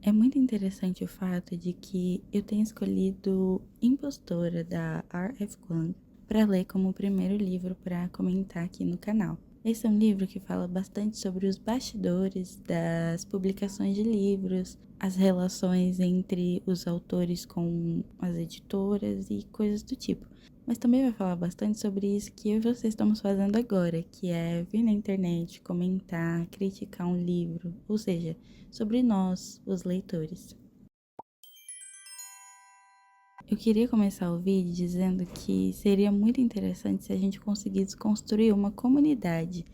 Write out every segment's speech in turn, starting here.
É muito interessante o fato de que eu tenha escolhido Impostora, da R.F. Kuang, para ler como o primeiro livro para comentar aqui no canal. Esse é um livro que fala bastante sobre os bastidores das publicações de livros, as relações entre os autores com as editoras e coisas do tipo. Mas também vai falar bastante sobre isso que eu e você estamos fazendo agora, que é vir na internet, comentar, criticar um livro, ou seja, sobre nós, os leitores. Eu queria começar o vídeo dizendo que seria muito interessante se a gente conseguisse construir uma comunidade.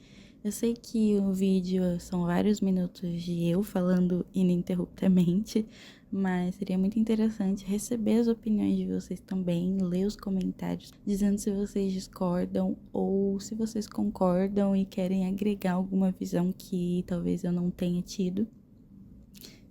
Eu sei que o vídeo são vários minutos de eu falando ininterruptamente, mas seria muito interessante receber as opiniões de vocês também, ler os comentários, dizendo se vocês discordam ou se vocês concordam e querem agregar alguma visão que talvez eu não tenha tido.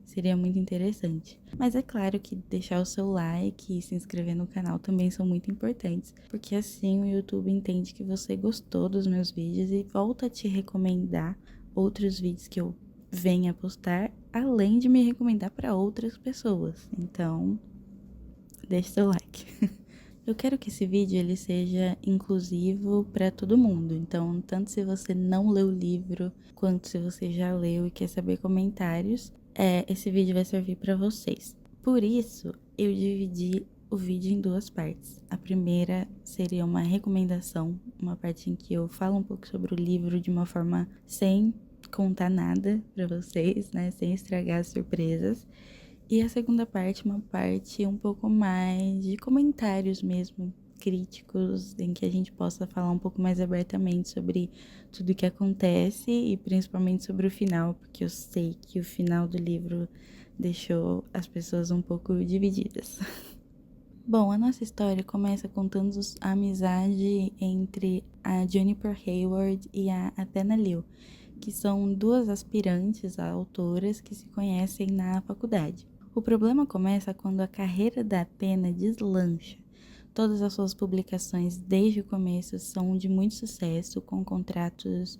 Seria muito interessante. Mas é claro que deixar o seu like e se inscrever no canal também são muito importantes, porque assim o YouTube entende que você gostou dos meus vídeos e volta a te recomendar outros vídeos que eu venha postar, além de me recomendar para outras pessoas. Então, deixe seu like. Eu quero que esse vídeo ele seja inclusivo para todo mundo. Então, tanto se você não leu o livro, quanto se você já leu e quer saber comentários, esse vídeo vai servir para vocês. Por isso, eu dividi o vídeo em duas partes. A primeira seria uma recomendação, uma parte em que eu falo um pouco sobre o livro de uma forma sem contar nada para vocês, né, sem estragar as surpresas. E a segunda parte, uma parte um pouco mais de comentários mesmo, críticos, em que a gente possa falar um pouco mais abertamente sobre tudo o que acontece e principalmente sobre o final, porque eu sei que o final do livro deixou as pessoas um pouco divididas. Bom, a nossa história começa contando a amizade entre a Juniper Hayward e a Athena Liu, que são duas aspirantes a autoras que se conhecem na faculdade. O problema começa quando a carreira da Athena deslancha. Todas as suas publicações desde o começo são de muito sucesso, com contratos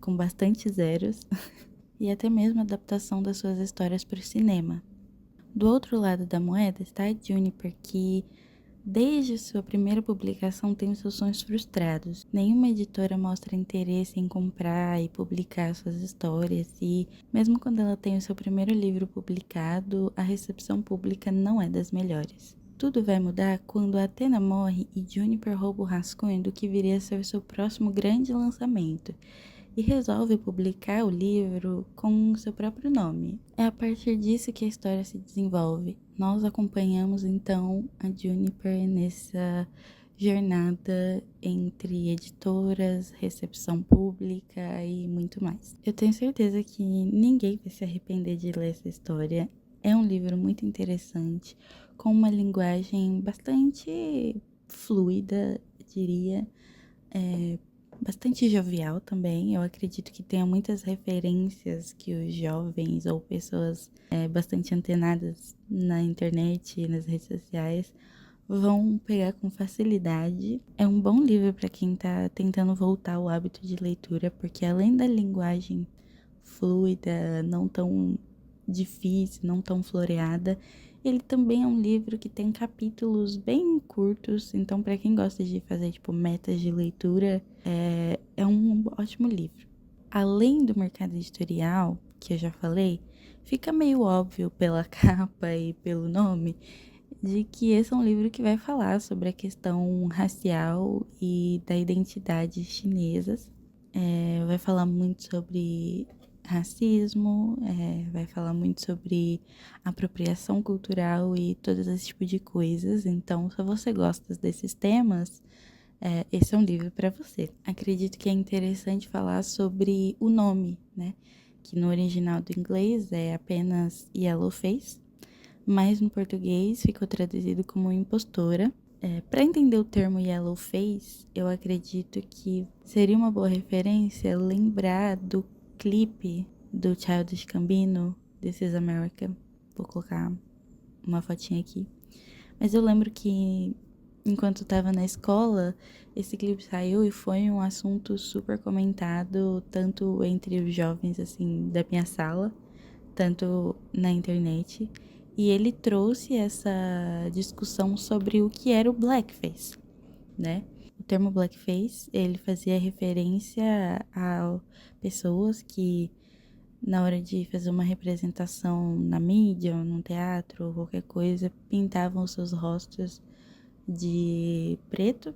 com bastante zeros, e até mesmo a adaptação das suas histórias para o cinema. Do outro lado da moeda está a Juniper, que desde sua primeira publicação tem os seus sonhos frustrados. Nenhuma editora mostra interesse em comprar e publicar suas histórias e, mesmo quando ela tem o seu primeiro livro publicado, a recepção pública não é das melhores. Tudo vai mudar quando Athena morre e Juniper rouba o rascunho do que viria a ser seu próximo grande lançamento e resolve publicar o livro com seu próprio nome. É a partir disso que a história se desenvolve. Nós acompanhamos então a Juniper nessa jornada entre editoras, recepção pública e muito mais. Eu tenho certeza que ninguém vai se arrepender de ler essa história. É um livro muito interessante, com uma linguagem bastante fluida, diria, bastante jovial também. Eu acredito que tenha muitas referências que os jovens ou pessoas bastante antenadas na internet e nas redes sociais vão pegar com facilidade. É um bom livro para quem está tentando voltar ao hábito de leitura, porque além da linguagem fluida, não tão difícil, não tão floreada, ele também é um livro que tem capítulos bem curtos, então para quem gosta de fazer tipo metas de leitura, é um ótimo livro. Além do mercado editorial, que eu já falei, fica meio óbvio pela capa e pelo nome de que esse é um livro que vai falar sobre a questão racial e da identidade chinesas. Vai falar muito sobre racismo, vai falar muito sobre apropriação cultural e todo esse tipo de coisas. Então, se você gosta desses temas, esse é um livro para você. Acredito que é interessante falar sobre o nome, né? Que no original do inglês é apenas Yellowface, mas no português ficou traduzido como impostora. Para entender o termo Yellowface, eu acredito que seria uma boa referência lembrar do clipe do Childish Gambino, This is America. Vou colocar uma fotinha aqui. Mas eu lembro que enquanto estava na escola, esse clipe saiu e foi um assunto super comentado, tanto entre os jovens assim da minha sala, tanto na internet, e ele trouxe essa discussão sobre o que era o blackface, né? O termo blackface, ele fazia referência a pessoas que, na hora de fazer uma representação na mídia, ou num teatro, ou qualquer coisa, pintavam os seus rostos de preto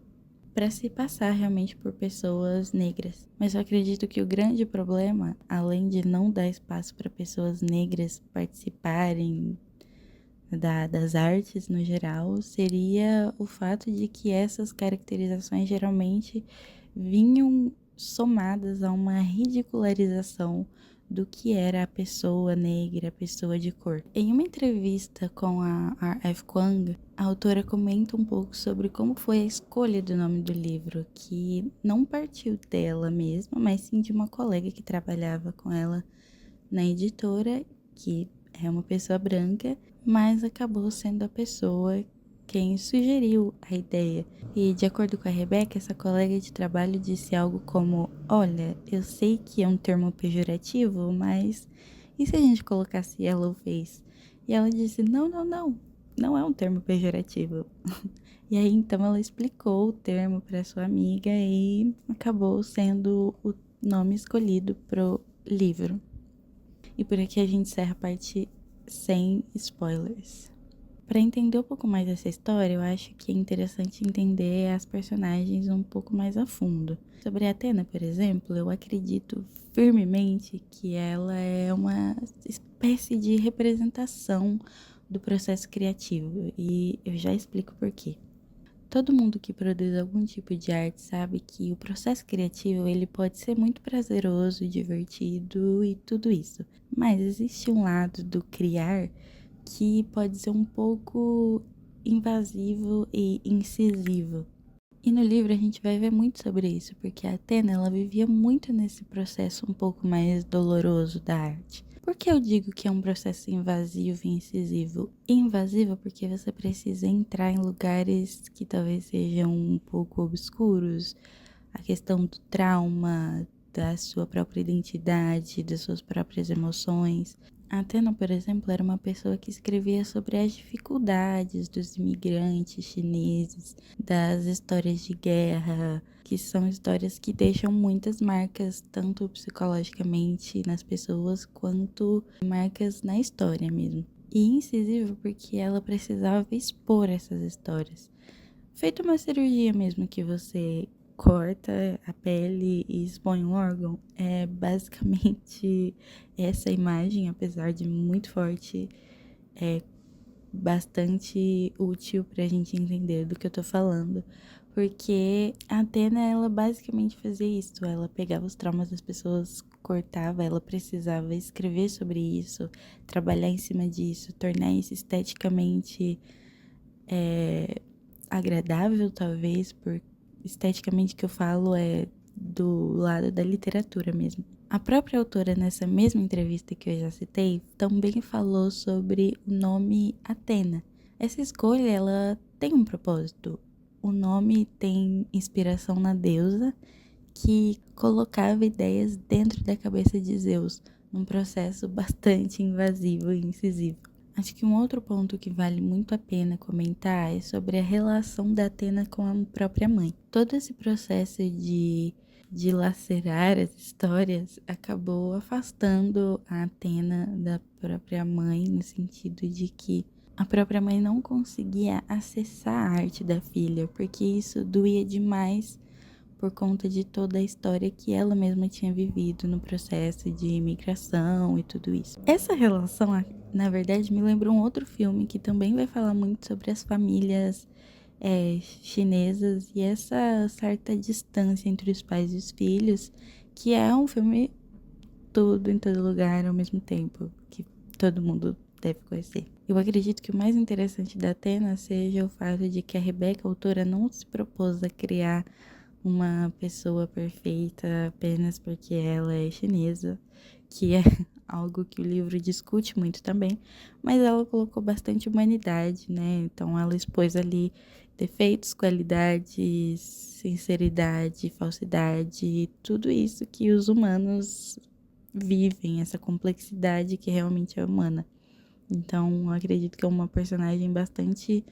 para se passar realmente por pessoas negras. Mas eu acredito que o grande problema, além de não dar espaço para pessoas negras participarem das artes no geral, seria o fato de que essas caracterizações geralmente vinham somadas a uma ridicularização do que era a pessoa negra, a pessoa de cor. Em uma entrevista com a R.F. Kuang, a autora comenta um pouco sobre como foi a escolha do nome do livro, que não partiu dela mesma, mas sim de uma colega que trabalhava com ela na editora, que é uma pessoa branca, mas acabou sendo a pessoa quem sugeriu a ideia. E de acordo com a Rebeca, essa colega de trabalho disse algo como: olha, eu sei que é um termo pejorativo, mas e se a gente colocasse yellow face? E ela disse: não é um termo pejorativo. E aí então ela explicou o termo para sua amiga e acabou sendo o nome escolhido pro livro. E por aqui a gente encerra a parte sem spoilers. Para entender um pouco mais essa história, eu acho que é interessante entender as personagens um pouco mais a fundo. Sobre a Athena, por exemplo, eu acredito firmemente que ela é uma espécie de representação do processo criativo, e eu já explico por quê. Todo mundo que produz algum tipo de arte sabe que o processo criativo ele pode ser muito prazeroso, divertido e tudo isso. Mas existe um lado do criar que pode ser um pouco invasivo e incisivo. E no livro a gente vai ver muito sobre isso, porque a Athena ela vivia muito nesse processo um pouco mais doloroso da arte. Por que eu digo que é um processo invasivo e incisivo? Invasivo porque você precisa entrar em lugares que talvez sejam um pouco obscuros, a questão do trauma, da sua própria identidade, das suas próprias emoções. A Athena, por exemplo, era uma pessoa que escrevia sobre as dificuldades dos imigrantes chineses, das histórias de guerra, que são histórias que deixam muitas marcas, tanto psicologicamente nas pessoas, quanto marcas na história mesmo. E incisivo porque ela precisava expor essas histórias. Feito uma cirurgia mesmo que você corta a pele e expõe um órgão, é basicamente essa imagem, apesar de muito forte, é bastante útil pra gente entender do que eu tô falando, porque a Athena, ela basicamente fazia isso, ela pegava os traumas das pessoas, cortava, ela precisava escrever sobre isso, trabalhar em cima disso, tornar isso esteticamente agradável, talvez, por esteticamente que eu falo é do lado da literatura mesmo. A própria autora, nessa mesma entrevista que eu já citei, também falou sobre o nome Athena. Essa escolha, ela tem um propósito. O nome tem inspiração na deusa que colocava ideias dentro da cabeça de Zeus, num processo bastante invasivo e incisivo. Acho que um outro ponto que vale muito a pena comentar é sobre a relação da Athena com a própria mãe. Todo esse processo de dilacerar as histórias acabou afastando a Athena da própria mãe, no sentido de que a própria mãe não conseguia acessar a arte da filha, porque isso doía demais por conta de toda a história que ela mesma tinha vivido no processo de imigração e tudo isso. Essa relação, na verdade, me lembrou um outro filme que também vai falar muito sobre as famílias chinesas e essa certa distância entre os pais e os filhos, que é um filme tudo em todo lugar ao mesmo tempo, que todo mundo deve conhecer. Eu acredito que o mais interessante da Athena seja o fato de que a Rebeca, a autora, não se propôs a criar uma pessoa perfeita apenas porque ela é chinesa, que é algo que o livro discute muito também, mas ela colocou bastante humanidade, né? Então ela expôs ali defeitos, qualidades, sinceridade, falsidade, tudo isso que os humanos vivem essa complexidade que realmente é humana. Então, eu acredito que é uma personagem bastante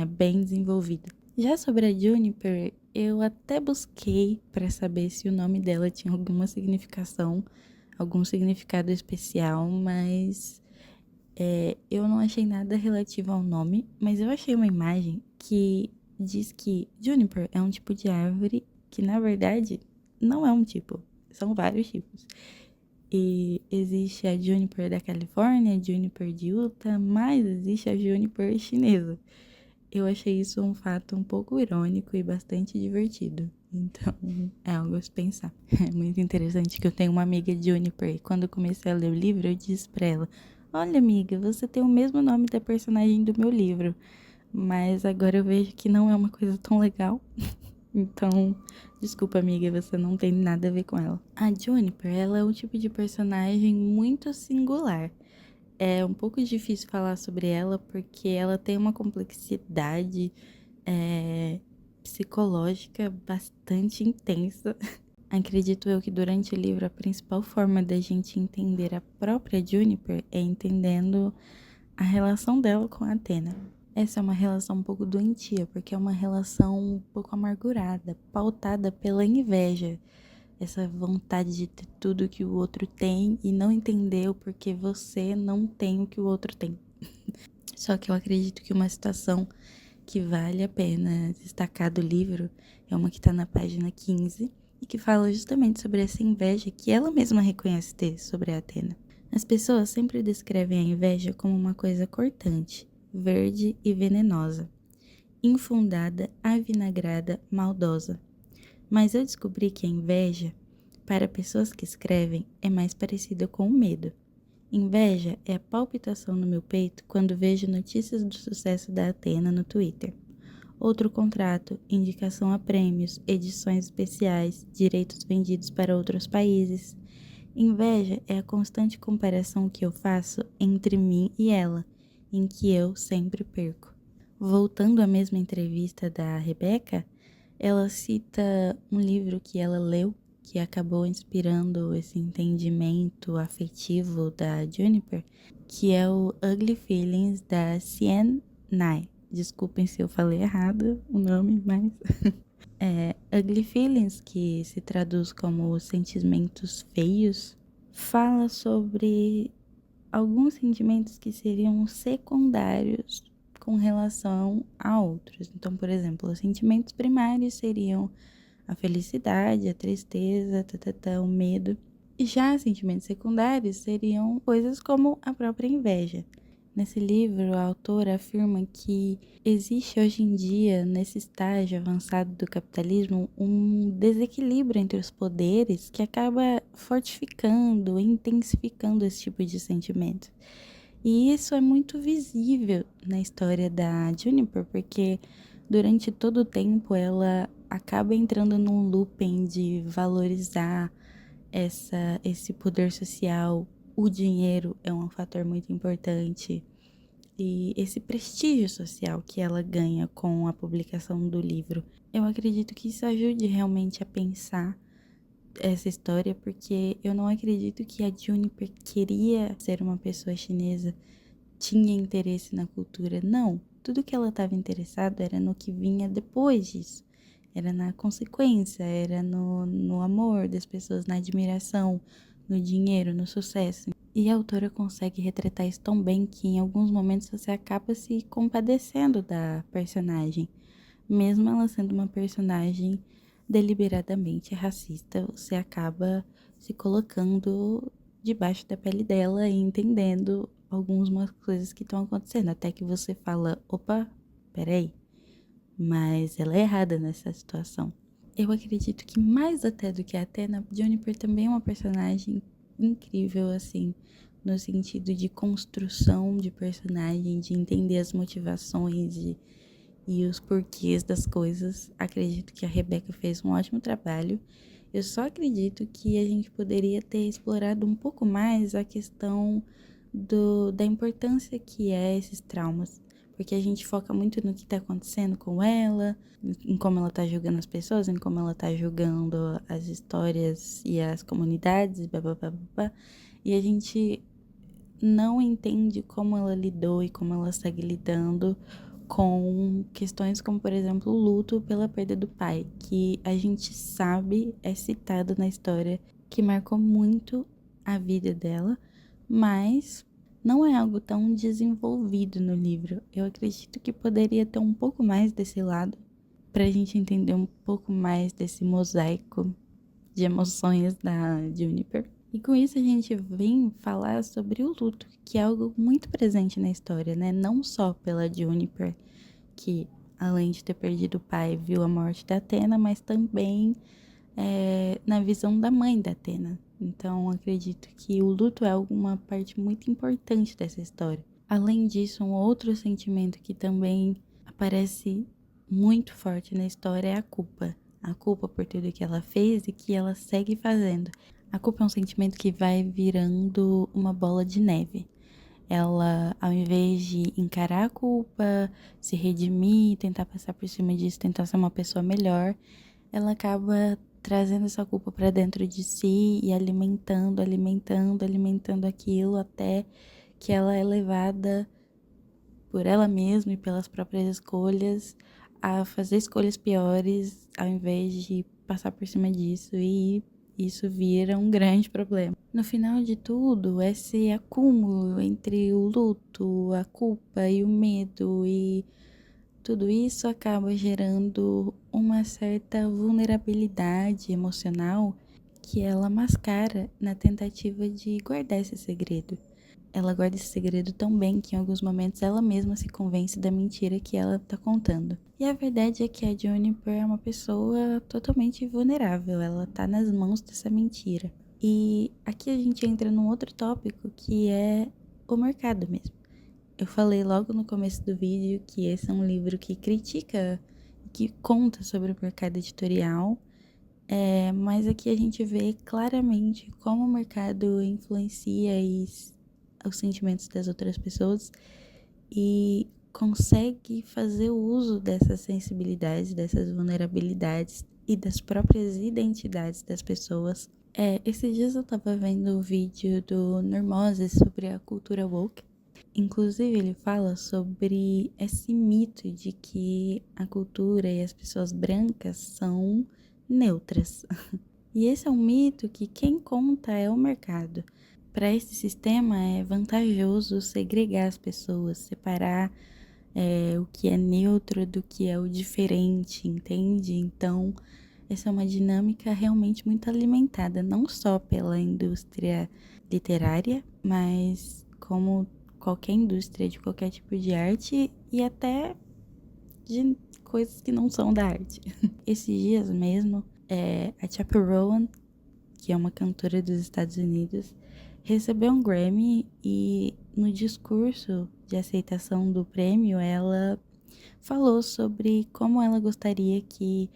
bem desenvolvida. Já sobre a Juniper, eu até busquei para saber se o nome dela tinha alguma significação, algum significado especial, mas eu não achei nada relativo ao nome, mas eu achei uma imagem que diz que Juniper é um tipo de árvore que, na verdade, não é um tipo, são vários tipos. E existe a Juniper da Califórnia, a Juniper de Utah, mas existe a Juniper chinesa. Eu achei isso um fato um pouco irônico e bastante divertido. Então, é algo a se pensar. É muito interessante que eu tenho uma amiga Juniper e quando eu comecei a ler o livro, eu disse pra ela: Olha, amiga, você tem o mesmo nome da personagem do meu livro. Mas agora eu vejo que não é uma coisa tão legal. Então, desculpa, amiga, você não tem nada a ver com ela. A Juniper, ela é um tipo de personagem muito singular. É um pouco difícil falar sobre ela porque ela tem uma complexidade psicológica bastante intensa. Acredito eu que durante o livro a principal forma da gente entender a própria Juniper é entendendo a relação dela com a Athena. Essa é uma relação um pouco doentia, porque é uma relação um pouco amargurada, pautada pela inveja. Essa vontade de ter tudo que o outro tem e não entender o porquê você não tem o que o outro tem. Só que eu acredito que uma situação que vale a pena destacar do livro é uma que está na página 15 e que fala justamente sobre essa inveja que ela mesma reconhece ter sobre a Athena. As pessoas sempre descrevem a inveja como uma coisa cortante, verde e venenosa, infundada, avinagrada, maldosa. Mas eu descobri que a inveja, para pessoas que escrevem, é mais parecida com o medo. Inveja é a palpitação no meu peito quando vejo notícias do sucesso da Atena no Twitter. Outro contrato, indicação a prêmios, edições especiais, direitos vendidos para outros países. Inveja é a constante comparação que eu faço entre mim e ela, em que eu sempre perco. Voltando à mesma entrevista da Rebeca, ela cita um livro que ela leu, que acabou inspirando esse entendimento afetivo da Juniper, que é o Ugly Feelings da Cien Nai. Desculpem se eu falei errado o nome, mas Ugly Feelings, que se traduz como sentimentos feios, fala sobre alguns sentimentos que seriam secundários com relação a outros. Então, por exemplo, os sentimentos primários seriam a felicidade, a tristeza, o medo. E já sentimentos secundários seriam coisas como a própria inveja. Nesse livro, a autora afirma que existe hoje em dia, nesse estágio avançado do capitalismo, um desequilíbrio entre os poderes que acaba fortificando, intensificando esse tipo de sentimento. E isso é muito visível na história da Juniper, porque durante todo o tempo ela acaba entrando num looping de valorizar esse poder social. O dinheiro é um fator muito importante. E esse prestígio social que ela ganha com a publicação do livro. Eu acredito que isso ajude realmente a pensar essa história, porque eu não acredito que a Juniper queria ser uma pessoa chinesa, tinha interesse na cultura. Não, tudo que ela estava interessada era no que vinha depois disso. Era na consequência, era no amor das pessoas, na admiração, no dinheiro, no sucesso. E a autora consegue retratar isso tão bem que em alguns momentos você acaba se compadecendo da personagem. Mesmo ela sendo uma personagem deliberadamente racista, você acaba se colocando debaixo da pele dela e entendendo algumas coisas que estão acontecendo. Até que você fala, opa, peraí, mas ela é errada nessa situação. Eu acredito que mais até do que a Athena, Juniper também é uma personagem incrível, assim, no sentido de construção de personagem, de entender as motivações e os porquês das coisas. Acredito que a Rebecca fez um ótimo trabalho. Eu só acredito que a gente poderia ter explorado um pouco mais a questão da importância que é esses traumas. porque a gente foca muito no que tá acontecendo com ela, em como ela tá julgando as pessoas, em como ela tá julgando as histórias e as comunidades, blá, blá, blá, blá, blá. E a gente não entende como ela lidou e como ela segue lidando com questões como, por exemplo, o luto pela perda do pai, que a gente sabe é citado na história, que marcou muito a vida dela, mas não é algo tão desenvolvido no livro. Eu acredito que poderia ter um pouco mais desse lado, para a gente entender um pouco mais desse mosaico de emoções da Juniper. E com isso a gente vem falar sobre o luto, que é algo muito presente na história, né? Não só pela Juniper, que além de ter perdido o pai, viu a morte da Athena, mas também na visão da mãe da Athena. Então acredito que o luto é uma parte muito importante dessa história. Além disso, um outro sentimento que também aparece muito forte na história é a culpa. A culpa por tudo que ela fez e que ela segue fazendo. A culpa é um sentimento que vai virando uma bola de neve. Ela, ao invés de encarar a culpa, se redimir, tentar passar por cima disso, tentar ser uma pessoa melhor, ela acaba trazendo essa culpa para dentro de si e alimentando, alimentando, alimentando aquilo até que ela é levada por ela mesma e pelas próprias escolhas a fazer escolhas piores ao invés de passar por cima disso, e isso vira um grande problema. No final de tudo, esse acúmulo entre o luto, a culpa e o medo e tudo isso acaba gerando uma certa vulnerabilidade emocional que ela mascara na tentativa de guardar esse segredo. Ela guarda esse segredo tão bem que em alguns momentos ela mesma se convence da mentira que ela tá contando. E a verdade é que a Juniper é uma pessoa totalmente vulnerável, ela tá nas mãos dessa mentira. E aqui a gente entra num outro tópico que é o mercado mesmo. Eu falei logo no começo do vídeo que esse é um livro que critica, que conta sobre o mercado editorial, mas aqui a gente vê claramente como o mercado influencia os sentimentos das outras pessoas e consegue fazer o uso dessas sensibilidades, dessas vulnerabilidades e das próprias identidades das pessoas. Esses dias eu tava vendo o vídeo do Normose sobre a cultura woke. Inclusive, ele fala sobre esse mito de que a cultura e as pessoas brancas são neutras. E esse é um mito que quem conta é o mercado. Para esse sistema é vantajoso segregar as pessoas, separar o que é neutro do que é o diferente, entende? Então, essa é uma dinâmica realmente muito alimentada, não só pela indústria literária, mas como qualquer indústria de qualquer tipo de arte e até de coisas que não são da arte. Esses dias mesmo, a Chappell Rowan, que é uma cantora dos Estados Unidos, recebeu um Grammy e no discurso de aceitação do prêmio ela falou sobre como ela gostaria que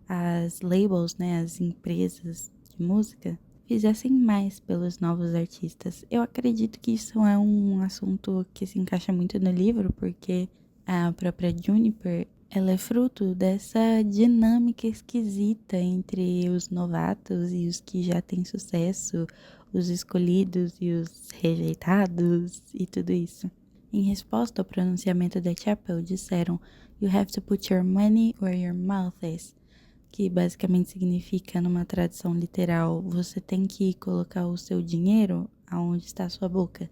as labels, né, as empresas de música, fizessem mais pelos novos artistas. Eu acredito que isso é um assunto que se encaixa muito no livro, porque a própria Juniper, ela é fruto dessa dinâmica esquisita entre os novatos e os que já têm sucesso, os escolhidos e os rejeitados e tudo isso. Em resposta ao pronunciamento da Chappell, disseram "You have to put your money where your mouth is", que basicamente significa, numa tradução literal, você tem que colocar o seu dinheiro aonde está a sua boca.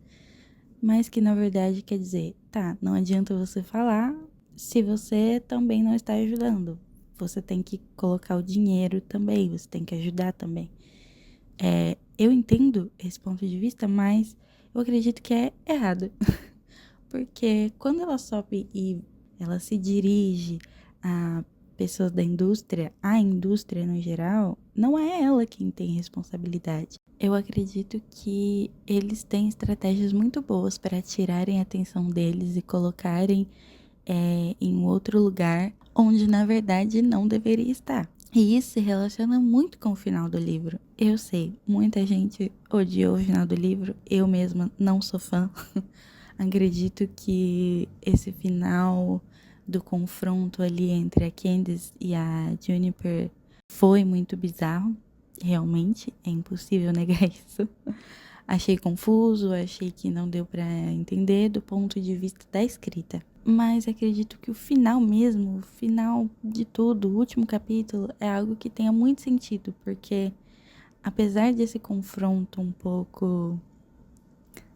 Mas que na verdade quer dizer, tá, não adianta você falar se você também não está ajudando. Você tem que colocar o dinheiro também, você tem que ajudar também. Eu entendo esse ponto de vista, mas eu acredito que é errado. Porque quando ela sobe e ela se dirige a pessoas da indústria, a indústria no geral, não é ela quem tem responsabilidade. Eu acredito que eles têm estratégias muito boas para tirarem a atenção deles e colocarem em outro lugar onde na verdade não deveria estar. E isso se relaciona muito com o final do livro. Eu sei, muita gente odiou o final do livro, eu mesma não sou fã. Acredito que esse final do confronto ali entre a Candice e a Juniper foi muito bizarro. Realmente, é impossível negar isso. Achei confuso, achei que não deu pra entender do ponto de vista da escrita. Mas acredito que o final mesmo, o final de tudo, o último capítulo, é algo que tenha muito sentido, porque apesar desse confronto um pouco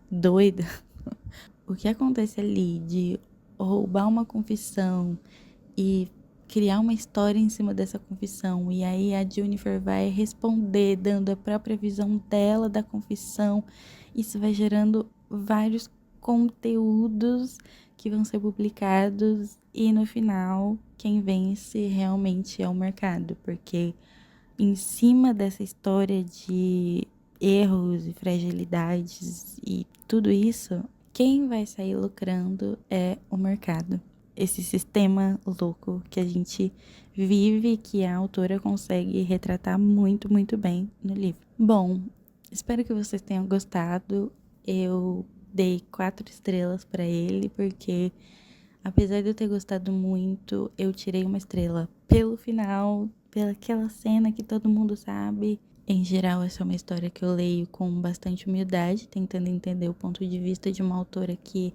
doido, o que acontece ali de roubar uma confissão e criar uma história em cima dessa confissão, e aí a Jennifer vai responder dando a própria visão dela da confissão, isso vai gerando vários conteúdos que vão ser publicados e no final quem vence realmente é o mercado, porque em cima dessa história de erros e fragilidades e tudo isso, quem vai sair lucrando é o mercado. Esse sistema louco que a gente vive, que a autora consegue retratar muito, muito bem no livro. Bom, espero que vocês tenham gostado. Eu dei 4 estrelas para ele, porque apesar de eu ter gostado muito, eu tirei uma estrela pelo final, pelaquela cena que todo mundo sabe. Em geral, essa é uma história que eu leio com bastante humildade, tentando entender o ponto de vista de uma autora que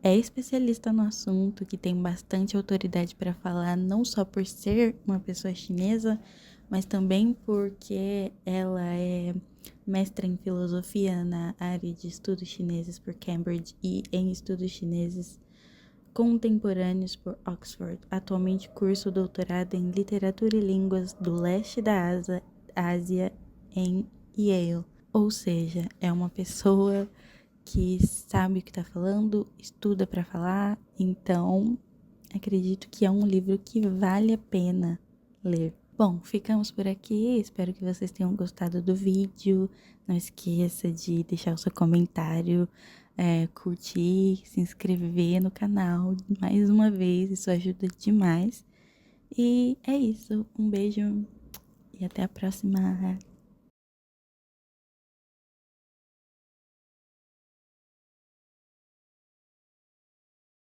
é especialista no assunto, que tem bastante autoridade para falar, não só por ser uma pessoa chinesa, mas também porque ela é mestra em filosofia na área de estudos chineses por Cambridge e em estudos chineses contemporâneos por Oxford. Atualmente cursa o doutorado em literatura e línguas do leste da Ásia em Yale. Ou seja, é uma pessoa que sabe o que está falando, estuda para falar, então acredito que é um livro que vale a pena ler. Bom, ficamos por aqui, espero que vocês tenham gostado do vídeo, não esqueça de deixar o seu comentário, curtir, se inscrever no canal mais uma vez, isso ajuda demais. E é isso, um beijo e até a próxima.